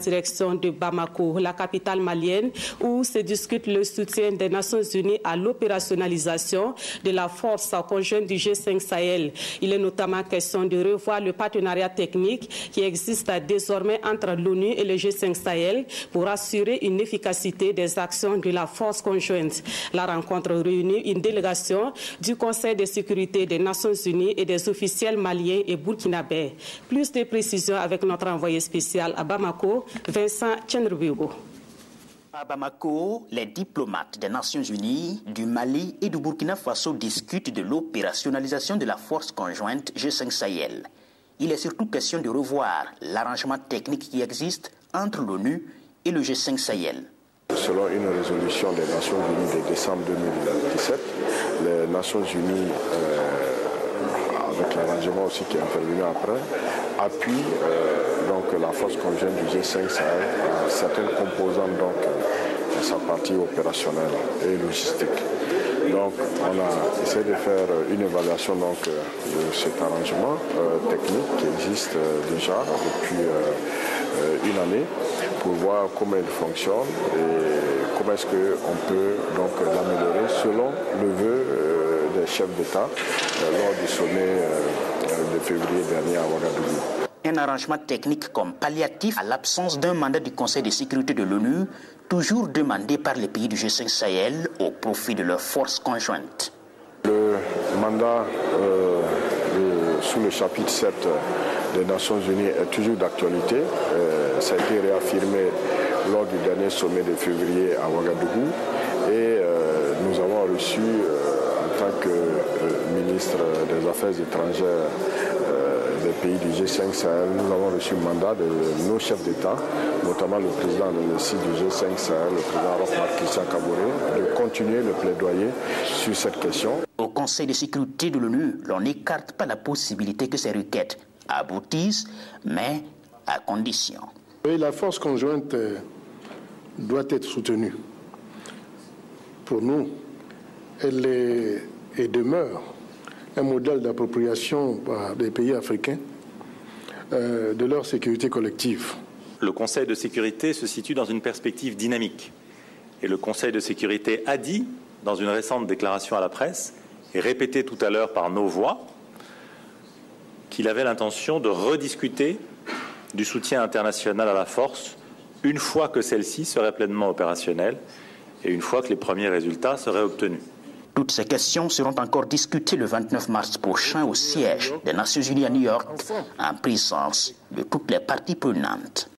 Direction de Bamako, la capitale malienne, où se discute le soutien des Nations Unies à l'opérationnalisation de la force conjointe du G5 Sahel. Il est notamment question de revoir le partenariat technique qui existe désormais entre l'ONU et le G5 Sahel pour assurer une efficacité des actions de la force conjointe. La rencontre réunit une délégation du Conseil de sécurité des Nations Unies et des officiels maliens et burkinabés. Plus de précisions avec notre envoyé spécial à Bamako, Vincent Tchenrubigo. À Bamako, les diplomates des Nations Unies, du Mali et du Burkina Faso discutent de l'opérationnalisation de la force conjointe G5 Sahel. Il est surtout question de revoir l'arrangement technique qui existe entre l'ONU et le G5 Sahel. Selon une résolution des Nations Unies de décembre 2017, les Nations Unies, avec l'arrangement aussi qui est intervenu après, appuient donc la force conjointe du G5 Sahel à certaines composantes de sa partie opérationnelle et logistique. Donc on a essayé de faire une évaluation de cet arrangement technique qui existe déjà depuis une année pour voir comment il fonctionne et comment est-ce qu'on peut donc l'améliorer selon le vœu des chefs d'État lors du sommet de février dernier à Ouagadougou. Un arrangement technique comme palliatif à l'absence d'un mandat du Conseil de sécurité de l'ONU, toujours demandé par les pays du G5 Sahel au profit de leurs forces conjointes. Le mandat sous le chapitre 7 des Nations Unies est toujours d'actualité. Ça a été réaffirmé lors du dernier sommet de février à Ouagadougou et nous avons reçu en tant que ministre des Affaires étrangères des pays du G5 Sahel, nous avons reçu le mandat de nos chefs d'État, notamment le président du G5 Sahel, le président Roch-Marc Christian Kaboré, de continuer le plaidoyer sur cette question. Au Conseil de sécurité de l'ONU, l'on n'écarte pas la possibilité que ces requêtes aboutissent, mais à condition. Et la force conjointe doit être soutenue. Pour nous, elle est et demeure un modèle d'appropriation par des pays africains de leur sécurité collective. Le Conseil de sécurité se situe dans une perspective dynamique. Et le Conseil de sécurité a dit, dans une récente déclaration à la presse, et répété tout à l'heure par nos voix, qu'il avait l'intention de rediscuter du soutien international à la force une fois que celle-ci serait pleinement opérationnelle et une fois que les premiers résultats seraient obtenus. Toutes ces questions seront encore discutées le 29 mars prochain au siège des Nations Unies à New York, en présence de toutes les parties prenantes.